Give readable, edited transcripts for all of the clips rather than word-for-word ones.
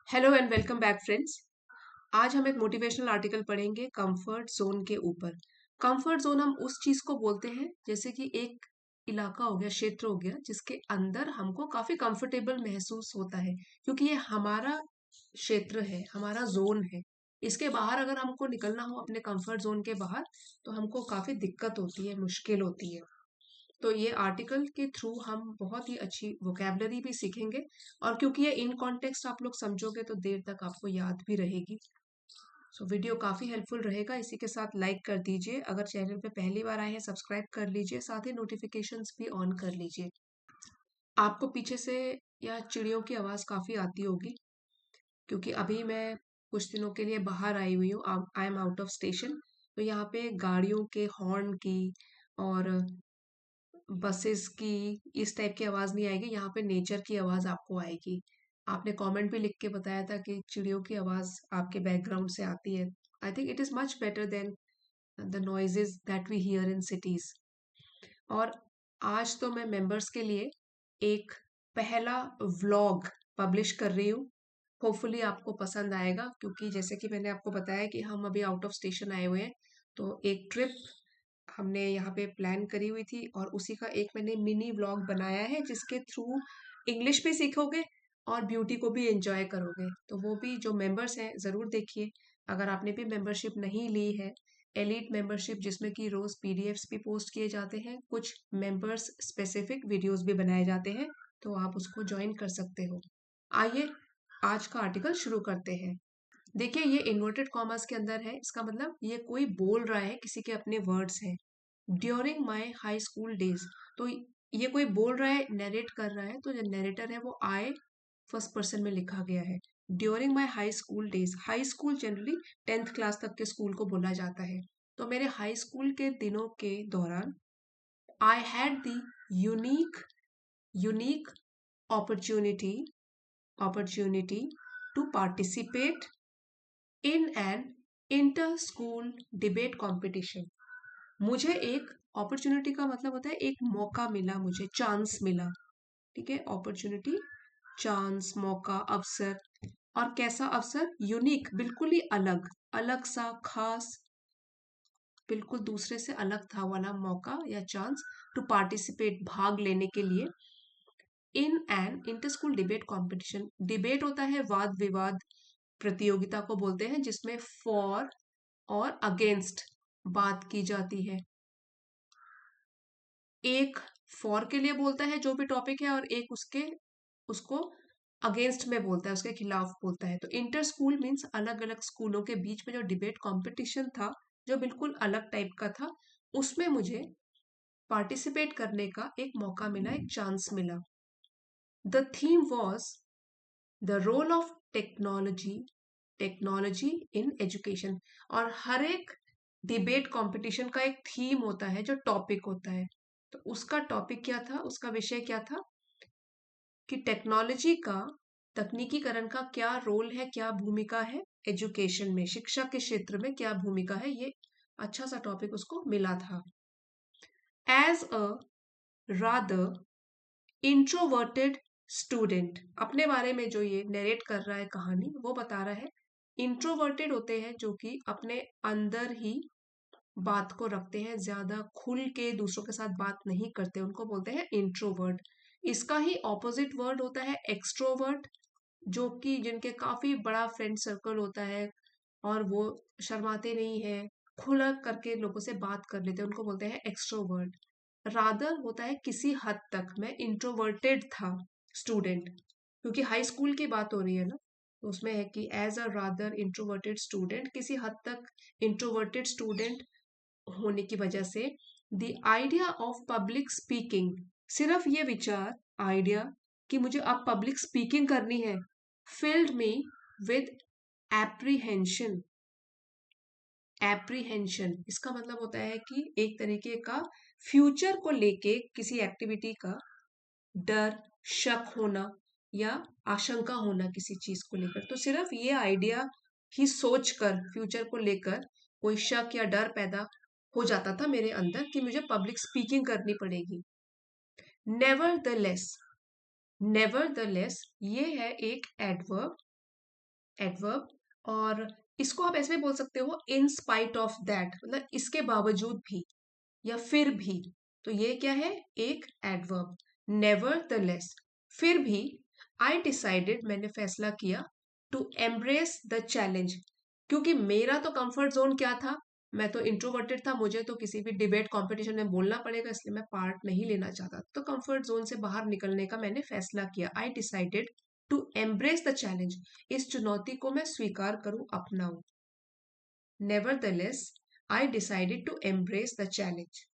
Hello and welcome back friends. आज हम एक मोटिवेशनल आर्टिकल पढ़ेंगे कंफर्ट जोन के ऊपर। कंफर्ट जोन हम उस चीज को बोलते हैं जैसे कि एक इलाका हो गया, क्षेत्र हो गया, जिसके अंदर हमको काफी कंफर्टेबल महसूस होता है, क्योंकि ये हमारा क्षेत्र है, हमारा जोन है। इसके बाहर अगर हमको निकलना हो अपने कंफर्ट जोन के बाहर, तो हमको काफी दिक्कत होती है, मुश्किल होती है। तो ये आर्टिकल के थ्रू हम बहुत ही अच्छी वोकेबलरी भी सीखेंगे, और क्योंकि ये इन कॉन्टेक्स्ट आप लोग समझोगे तो देर तक आपको याद भी रहेगी। सो वीडियो काफ़ी हेल्पफुल रहेगा। इसी के साथ लाइक कर दीजिए, अगर चैनल पे पहली बार आए हैं सब्सक्राइब कर लीजिए, साथ ही नोटिफिकेशंस भी ऑन कर लीजिए। आपको पीछे से या चिड़ियों की आवाज़ काफ़ी आती होगी, क्योंकि अभी मैं कुछ दिनों के लिए बाहर आई हुई हूँ। I am out of station. तो यहाँ पे गाड़ियों के हॉर्न की और बसेस की इस टाइप की आवाज़ नहीं आएगी, यहाँ पे नेचर की आवाज़ आपको आएगी। आपने कमेंट भी लिख के बताया था कि चिड़ियों की आवाज़ आपके बैकग्राउंड से आती है। I think it is much better than the noises that we hear in cities. और आज तो मैं मेंबर्स के लिए एक पहला व्लॉग पब्लिश कर रही हूँ। होपफुली आपको पसंद आएगा, क्योंकि जैसे कि मैंने आपको बताया कि हम अभी आउट ऑफ स्टेशन आए हुए हैं। तो एक ट्रिप हमने यहाँ पे प्लान करी हुई थी, और उसी का एक मैंने मिनी व्लॉग बनाया है, जिसके थ्रू इंग्लिश भी सीखोगे और ब्यूटी को भी एंजॉय करोगे। तो वो भी जो मेंबर्स हैं ज़रूर देखिए। अगर आपने भी मेंबरशिप नहीं ली है, एलीट मेंबरशिप, जिसमें कि रोज़ पीडीएफ्स भी पोस्ट किए जाते हैं, कुछ मेंबर्स स्पेसिफिक वीडियोस भी बनाए जाते हैं, तो आप उसको ज्वाइन कर सकते हो। आइए आज का आर्टिकल शुरू करते हैं। देखिए, ये इन्वर्टेड कॉमर्स के अंदर है। इसका मतलब ये कोई बोल रहा है, किसी के अपने वर्ड्स हैं। During my high school days. तो ये कोई बोल रहा है, नरेट कर रहा है, तो जो नरेटर है वो आई फर्स्ट पर्सन में लिखा गया है। During my high school days, high school generally 10th class तक के स्कूल को बोला जाता है। तो मेरे हाई स्कूल के दिनों के दौरान I had the unique unique opportunity opportunity to participate in an inter school debate competition. मुझे एक अपॉर्चुनिटी का मतलब होता है एक मौका मिला, मुझे चांस मिला। ठीक है, अपॉर्चुनिटी, चांस, मौका, अवसर। और कैसा अवसर? यूनिक, बिल्कुल ही अलग, अलग सा, खास, बिल्कुल दूसरे से अलग था वाला मौका या चांस। टू पार्टिसिपेट, भाग लेने के लिए। इन an inter school debate competition. Debate होता है वाद विवाद, प्रतियोगिता को बोलते हैं, जिसमें फॉर और अगेंस्ट बात की जाती है। एक फॉर के लिए बोलता है जो भी टॉपिक है, और एक उसको अगेंस्ट में बोलता है, उसके खिलाफ बोलता है। तो इंटर स्कूल मीन्स अलग अलग स्कूलों के बीच में जो डिबेट कंपटीशन था, जो बिल्कुल अलग टाइप का था, उसमें मुझे पार्टिसिपेट करने का एक मौका मिला, एक चांस मिला। The theme was the role of technology technology in education. और हर एक डिबेट कंपटीशन का एक थीम होता है, जो टॉपिक होता है। तो उसका टॉपिक क्या था, उसका विषय क्या था कि टेक्नोलॉजी का, तकनीकीकरण का क्या रोल है, क्या भूमिका है एजुकेशन में, शिक्षा के क्षेत्र में क्या भूमिका है। ये अच्छा सा टॉपिक उसको मिला था। As a rather introverted student, अपने बारे में जो ये नरेट कर रहा है कहानी, वो बता रहा है इंट्रोवर्टेड होते हैं जो कि अपने अंदर ही बात को रखते हैं, ज्यादा खुल के दूसरों के साथ बात नहीं करते, उनको बोलते हैं इंट्रोवर्ट। इसका ही ऑपोजिट वर्ड होता है एक्सट्रोवर्ट, जो कि जिनके काफी बड़ा फ्रेंड सर्कल होता है, और वो शर्माते नहीं है, खुला करके लोगों से बात कर लेते हैं, उनको बोलते हैं एक्सट्रोवर्ट। रादर होता है किसी हद तक, मैं इंट्रोवर्टेड था स्टूडेंट, क्योंकि हाई स्कूल की बात हो रही है ना, तो उसमें है कि as a rather introverted student, किसी हद तक इंट्रोवर्टेड स्टूडेंट होने की वजह से। The idea of public speaking, सिर्फ ये विचार, आइडिया कि मुझे अब पब्लिक स्पीकिंग करनी है, field me with apprehension. Apprehension इसका मतलब होता है कि एक तरीके का फ्यूचर को लेके किसी एक्टिविटी का डर, शक होना, या आशंका होना किसी चीज को लेकर। तो सिर्फ ये आइडिया ही सोचकर, फ्यूचर को लेकर कोई शक या डर पैदा हो जाता था मेरे अंदर कि मुझे पब्लिक स्पीकिंग करनी पड़ेगी। Never the less, never the less ये है एक एडवर्ब, एडवर्ब। और इसको आप ऐसे भी बोल सकते हो इन स्पाइट ऑफ दैट, मतलब इसके बावजूद भी या फिर भी। तो ये क्या है, एक एडवर्ब। नेवर द लेस, फिर भी। आई डिसाइडेड, मैंने फैसला किया। टू एम्ब्रेस द चैलेंज, क्योंकि मेरा तो कंफर्ट जोन क्या था, मैं तो इंट्रोवर्टेड था, मुझे तो किसी भी डिबेट कंपटीशन में बोलना पड़ेगा, इसलिए मैं पार्ट नहीं लेना चाहता। तो कंफर्ट जोन से बाहर निकलने का मैंने फैसला किया। I decided to embrace the challenge, इस चुनौती को मैं स्वीकार करूं, अपनाऊं। Nevertheless, I decided to embrace the challenge.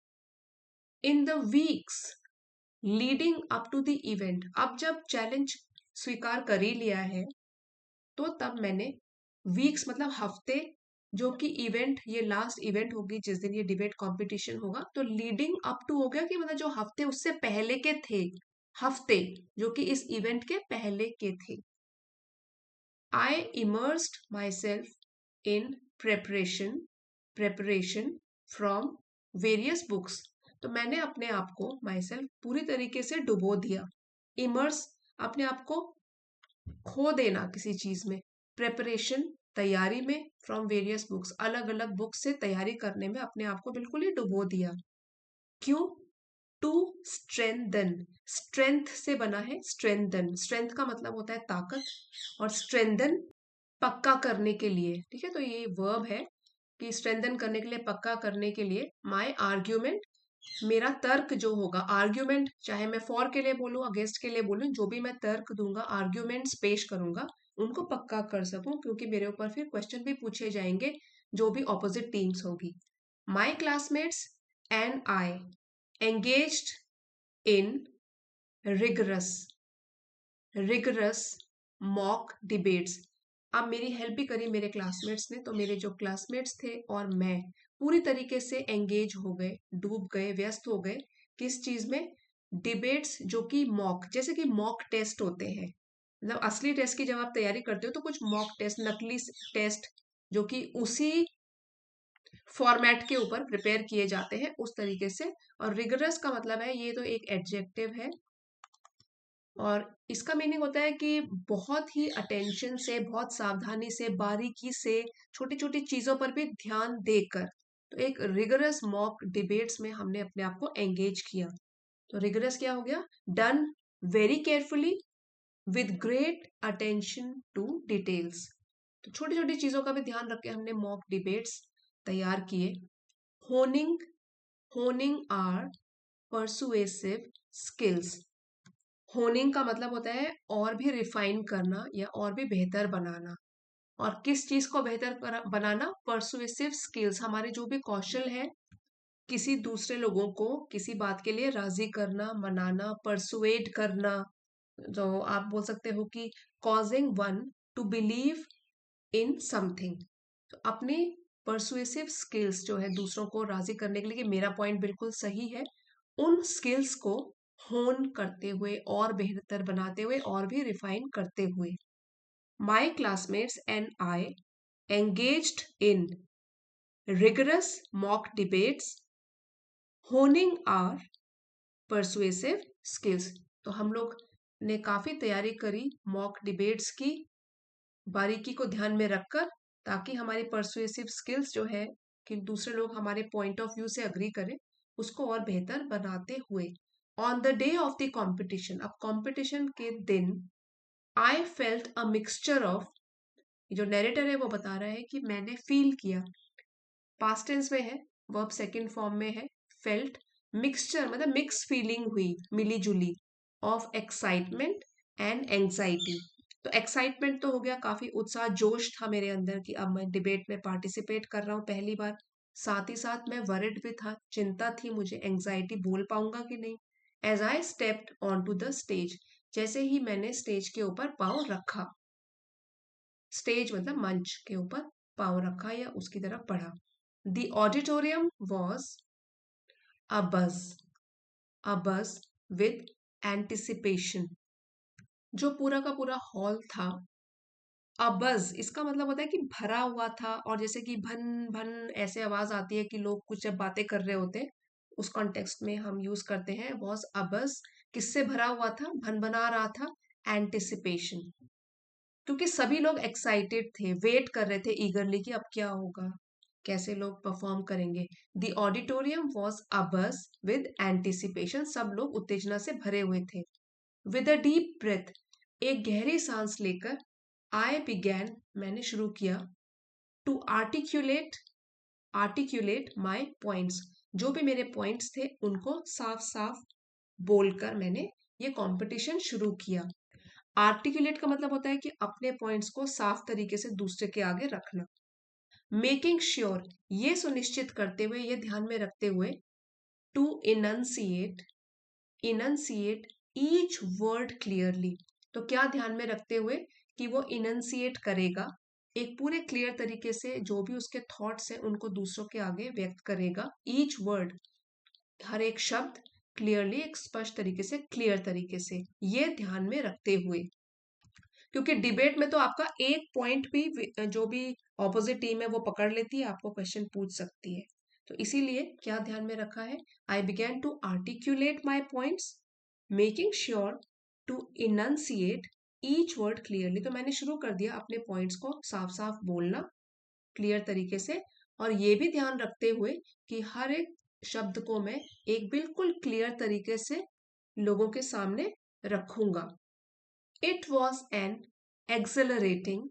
In the weeks leading up to the event, अब जब चैलेंज स्वीकार कर ही लिया है, तो तब मैंने, वीक्स मतलब हफ्ते, जो कि इवेंट, ये लास्ट इवेंट होगी जिस दिन ये डिबेट कंपटीशन होगा, तो लीडिंग अप टू हो गया कि मतलब जो हफ्ते उससे पहले के थे, हफ्ते जो कि इस इवेंट के पहले के थे। I immersed my self in preparation from various books, तो मैंने अपने आप को, माई सेल्फ, पूरी तरीके से डुबो दिया। इमर्स, अपने आप को खो देना किसी चीज में। प्रेपरेशन, तैयारी में। फ्रॉम वेरियस बुक्स, अलग अलग बुक से तैयारी करने में अपने आप को बिल्कुल ही डुबो दिया। क्यों? टू स्ट्रेंथन, स्ट्रेंथ से बना है स्ट्रेंथन, स्ट्रेंथ का मतलब होता है ताकत, और स्ट्रेंथन पक्का करने के लिए, ठीक है। तो ये वर्ब है कि स्ट्रेंथन करने के लिए, पक्का करने के लिए। माई आर्ग्यूमेंट, मेरा तर्क जो होगा, आर्ग्यूमेंट चाहे मैं फॉर के लिए बोलूं, अगेंस्ट के लिए बोलूं, जो भी मैं तर्क दूंगा, आर्ग्यूमेंट्स पेश करूंगा, उनको पक्का कर सकूं, क्योंकि मेरे ऊपर फिर क्वेश्चन भी पूछे जाएंगे जो भी ऑपोजिट टीम्स होगी। My classmates and I engaged in rigorous rigorous mock debates, अब मेरी हेल्प भी करी मेरे क्लासमेट्स ने, तो मेरे जो क्लासमेट्स थे और मैं पूरी तरीके से एंगेज हो गए, डूब गए, व्यस्त हो गए, किस चीज में? डिबेट्स, जो कि मॉक, जैसे कि मॉक टेस्ट होते हैं, मतलब असली टेस्ट की जब आप तैयारी करते हो तो कुछ मॉक टेस्ट, नकली टेस्ट, जो कि उसी फॉर्मेट के ऊपर प्रिपेयर किए जाते हैं, उस तरीके से। और रिगरस का मतलब है, ये तो एक एडजेक्टिव है, और इसका मीनिंग होता है कि बहुत ही अटेंशन से, बहुत सावधानी से, बारीकी से, छोटी छोटी चीजों पर भी ध्यान देकर। तो एक रिगरस मॉक डिबेट्स में हमने अपने आप को एंगेज किया। तो रिगरस क्या हो गया? Done very carefully with great attention to details, तो छोटी छोटी चीजों का भी ध्यान रख के हमने मॉक डिबेट्स तैयार किए। Honing, honing our persuasive skills, honing का मतलब होता है और भी रिफाइन करना या और भी बेहतर बनाना। और किस चीज को बेहतर बनाना? परसुएसिव स्किल्स, हमारे जो भी कौशल है, किसी दूसरे लोगों को किसी बात के लिए राजी करना, मनाना, परसुएड करना। जो आप बोल सकते हो कि causing one two believe in something. तो अपनी परसुएसिव स्किल्स जो है, दूसरों को राजी करने के लिए कि मेरा पॉइंट बिल्कुल सही है, उन स्किल्स को होन करते हुए, और बेहतर बनाते हुए, और भी रिफाइन करते हुए। My classmates and I engaged in rigorous mock debates honing our persuasive skills, तो हम लोग ने काफी तैयारी करी मॉक डिबेट्स की, बारीकी को ध्यान में रखकर, ताकि हमारी परसुएसिव स्किल्स जो है, कि दूसरे लोग हमारे पॉइंट ऑफ व्यू से अग्री करें, उसको और बेहतर बनाते हुए। On the day of the competition, अब कॉम्पिटिशन के दिन, I felt a mixture of, जो नैरेटर है वो बता रहा है कि मैंने फील किया, पास्ट टेंस में है, वर्ब सेकंड फॉर्म में है, फेल्ट, मिक्सचर मतलब मिक्स फीलिंग हुई, मिली जुली, ऑफ एक्साइटमेंट एंड एंजाइटी। तो एक्साइटमेंट तो हो गया, काफी उत्साह, जोश था मेरे अंदर कि अब मैं डिबेट में पार्टिसिपेट कर रहा हूँ पहली बार। साथ ही साथ मैं वरिड भी था, चिंता थी मुझे, एंजाइटी, बोल पाऊंगा कि नहीं। As I stepped on to the stage, जैसे ही मैंने स्टेज के ऊपर पाँव रखा, स्टेज मतलब मंच के ऊपर पाँव रखा या उसकी तरफ बढ़ा। The auditorium was abuzz, abuzz with anticipation, जो पूरा का पूरा हॉल था। अबज, इसका मतलब होता है कि भरा हुआ था, और जैसे कि भन भन ऐसे आवाज आती है कि लोग कुछ जब बातें कर रहे होते हैं, उस कॉन्टेक्स्ट में हम यूज करते हैं वॉज अबज। किससे भरा हुआ था? भन भना रहा था, एंटिसिपेशन। क्योंकि सभी लोग एक्साइटेड थे, वेट कर रहे थे ईगरली कि अब क्या होगा, कैसे लोग परफॉर्म करेंगे। The auditorium was abuzz with anticipation, सब लोग उत्तेजना से भरे हुए थे। विद अ डीप ब्रेथ, एक गहरी सांस लेकर, आई बिगैन, मैंने शुरू किया, टू आर्टिक्यूलेट माई पॉइंट्स, जो भी मेरे पॉइंट्स थे उनको साफ साफ बोलकर मैंने ये कंपटीशन शुरू किया। आर्टिकुलेट का मतलब होता है कि अपने पॉइंट्स को साफ तरीके से दूसरे के आगे रखना। मेकिंग श्योर, ये सुनिश्चित करते हुए, ये ध्यान में रखते हुए, to enunciate each word clearly, तो क्या ध्यान में रखते हुए कि वो इनंसिएट करेगा, एक पूरे क्लियर तरीके से जो भी उसके थॉट्स हैं उनको दूसरों के आगे व्यक्त करेगा। ईच वर्ड, हर एक शब्द, क्लियरली, एक स्पष्ट तरीके से, क्लियर तरीके से, ये ध्यान में रखते हुए। क्योंकि डिबेट में तो आपका एक पॉइंट भी जो भी ऑपोजिट टीम है वो पकड़ लेती है, आपको क्वेश्चन पूछ सकती है। तो इसीलिए क्या ध्यान में रखा है, I began to articulate my points, making sure to enunciate each word clearly, तो मैंने शुरू कर दिया अपने पॉइंट्स को साफ साफ बोलना क्लियर तरीके से, और ये भी ध्यान रखते हुए कि हर एक शब्द को मैं एक बिल्कुल क्लियर तरीके से लोगों के सामने रखूंगा। It was an accelerating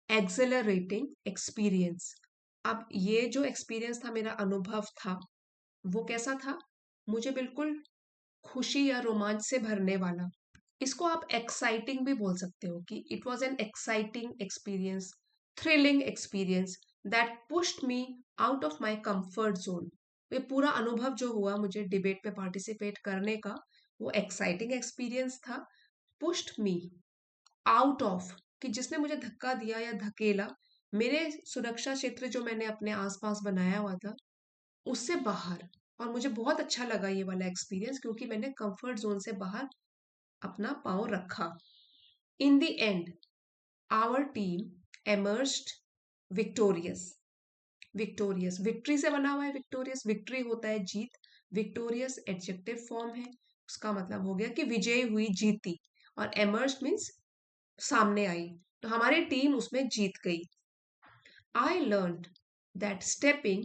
accelerating experience. अब ये जो एक्सपीरियंस था, मेरा अनुभव था, वो कैसा था, मुझे बिल्कुल खुशी या रोमांच से भरने वाला। इसको आप एक्साइटिंग भी बोल सकते हो कि it was an exciting experience, thrilling experience that pushed me out of my comfort zone. ये पूरा अनुभव जो हुआ मुझे डिबेट में पार्टिसिपेट करने का, वो एक्साइटिंग एक्सपीरियंस था। पुश्ड मी आउट ऑफ, कि जिसने मुझे धक्का दिया या धकेला मेरे सुरक्षा क्षेत्र जो मैंने अपने आसपास बनाया हुआ था उससे बाहर। और मुझे बहुत अच्छा लगा ये वाला एक्सपीरियंस, क्योंकि मैंने कंफर्ट जोन से बाहर अपना पाँव रखा। In the end our team emerged victorious. Victorious victory से बना हुआ है, विक्टोरियस, विक्ट्री होता है जीत, विक्टोरियस एडजेक्टिव फॉर्म है, उसका मतलब हो गया कि विजय हुई, जीती, और एमर्ज मीन्स सामने आई, तो हमारी टीम उसमें जीत गई। I learn that stepping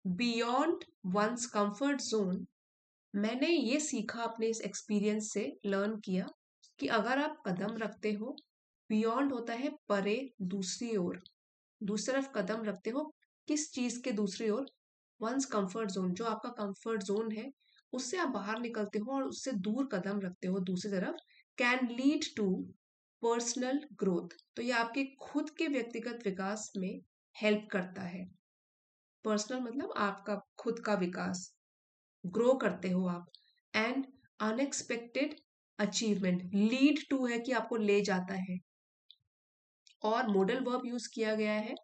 beyond one's comfort zone, मैंने ये सीखा अपने इस एक्सपीरियंस से, लर्न किया कि अगर आप कदम रखते हो, बियॉन्ड होता है परे, दूसरी ओर, दूसरी तरफ कदम रखते हो, किस चीज के दूसरी ओर, वंस कंफर्ट जोन, जो आपका कंफर्ट जोन है उससे आप बाहर निकलते हो और उससे दूर कदम रखते हो दूसरी तरफ, can lead to personal growth, तो ये आपके खुद के व्यक्तिगत विकास में हेल्प करता है। पर्सनल मतलब आपका खुद का विकास, ग्रो करते हो आप। And unexpected achievement, lead to है कि आपको ले जाता है, और मॉडल वर्ब यूज किया गया है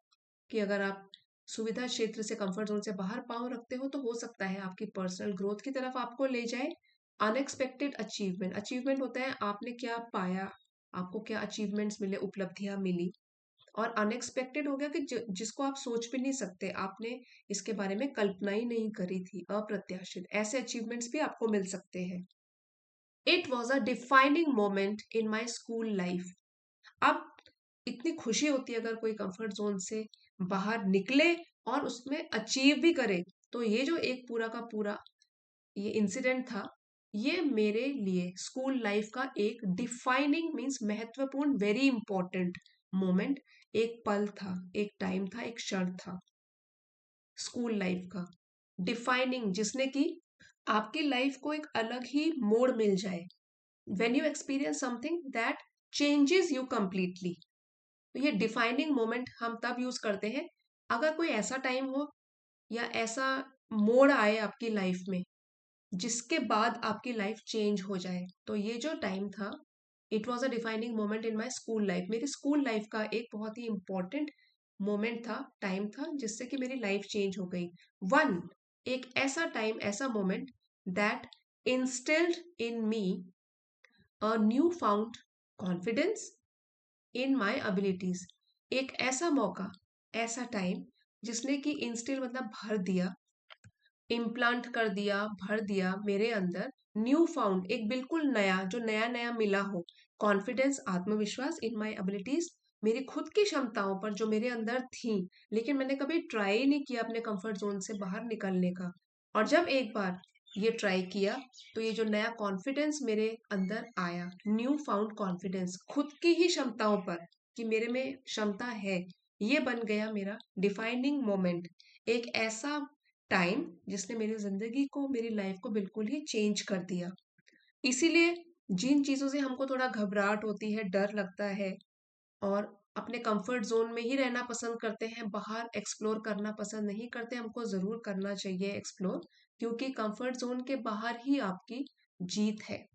कि अगर आप सुविधा क्षेत्र से, कंफर्ट जोन से बाहर पाँव रखते हो तो हो सकता है आपकी पर्सनल ग्रोथ की तरफ आपको ले जाए। अनएक्सपेक्टेड अचीवमेंट, अचीवमेंट होता है आपने क्या पाया, आपको क्या अचीवमेंट्स मिले, उपलब्धियां मिली। और अनएक्सपेक्टेड हो गया कि जिसको आप सोच भी नहीं सकते, आपने इसके बारे में कल्पना ही नहीं करी थी, अप्रत्याशित, ऐसे अचीवमेंट्स भी आपको मिल सकते हैं। It was a defining moment in my school life. अब इतनी खुशी होती है अगर कोई कंफर्ट जोन से बाहर निकले और उसमें अचीव भी करे, तो ये जो एक पूरा का पूरा ये इंसिडेंट था, ये मेरे लिए स्कूल लाइफ का एक डिफाइनिंग मीन्स महत्वपूर्ण, वेरी इंपॉर्टेंट मोमेंट, एक पल था, एक टाइम था, एक क्षण था स्कूल लाइफ का, डिफाइनिंग, जिसने कि आपकी लाइफ को एक अलग ही मोड़ मिल जाए। When you experience something that changes you completely, तो ये डिफाइनिंग मोमेंट हम तब यूज करते हैं अगर कोई ऐसा टाइम हो या ऐसा मोड़ आए आपकी लाइफ में जिसके बाद आपकी लाइफ चेंज हो जाए। तो ये जो टाइम था, it was a defining moment in my school life, मेरी स्कूल लाइफ का एक बहुत ही इंपॉर्टेंट मोमेंट था, टाइम था, जिससे कि मेरी लाइफ चेंज हो गई। वन, एक ऐसा टाइम, ऐसा moment that instilled in me a new found confidence in my abilities, एक ऐसा मौका, ऐसा टाइम जिसने कि इंस्टिल मतलब भर दिया, इम्प्लांट कर दिया, भर दिया मेरे अंदर न्यू फाउंड, एक बिल्कुल नया, जो नया नया मिला हो, कॉन्फिडेंस, आत्मविश्वास इन माय एबिलिटीज, मेरी खुद की क्षमताओं पर जो मेरे अंदर थी, लेकिन मैंने कभी ट्राई ही नहीं किया अपने कंफर्ट जोन से बाहर निकलने का। और जब एक बार ये ट्राई किया, तो ये जो नया कॉन्फिडेंस मेरे अंदर आया, न्यू फाउंड कॉन्फिडेंस खुद की ही क्षमताओं पर, कि मेरे में क्षमता है, ये बन गया मेरा डिफाइनिंग मोमेंट। एक ऐसा टाइम जिसने मेरी जिंदगी को, मेरी लाइफ को बिल्कुल ही चेंज कर दिया। इसीलिए जिन चीज़ों से हमको थोड़ा घबराहट होती है, डर लगता है, और अपने कंफर्ट ज़ोन में ही रहना पसंद करते हैं, बाहर एक्सप्लोर करना पसंद नहीं करते, हमको ज़रूर करना चाहिए एक्सप्लोर, क्योंकि कंफर्ट ज़ोन के बाहर ही आपकी जीत है,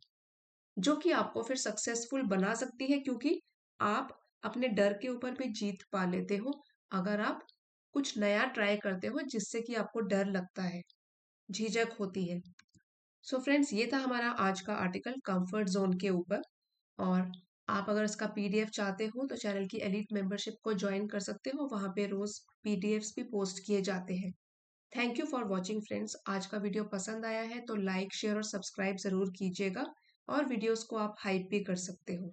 जो कि आपको फिर सक्सेसफुल बना सकती है, क्योंकि आप अपने डर के ऊपर भी जीत पा लेते हो, अगर आप कुछ नया ट्राई करते हो जिससे कि आपको डर लगता है, झिझक होती है। सो फ्रेंड्स, ये था हमारा आज का आर्टिकल कंफर्ट जोन के ऊपर। और आप अगर इसका पीडीएफ चाहते हो तो चैनल की एलिट मेंबरशिप को ज्वाइन कर सकते हो, वहाँ पे रोज पीडीएफ्स भी पोस्ट किए जाते हैं। Thank you for watching friends. आज का वीडियो पसंद आया है तो लाइक, शेयर और सब्सक्राइब जरूर कीजिएगा, और वीडियोस को आप हाइप भी कर सकते हो।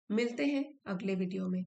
मिलते हैं अगले वीडियो में।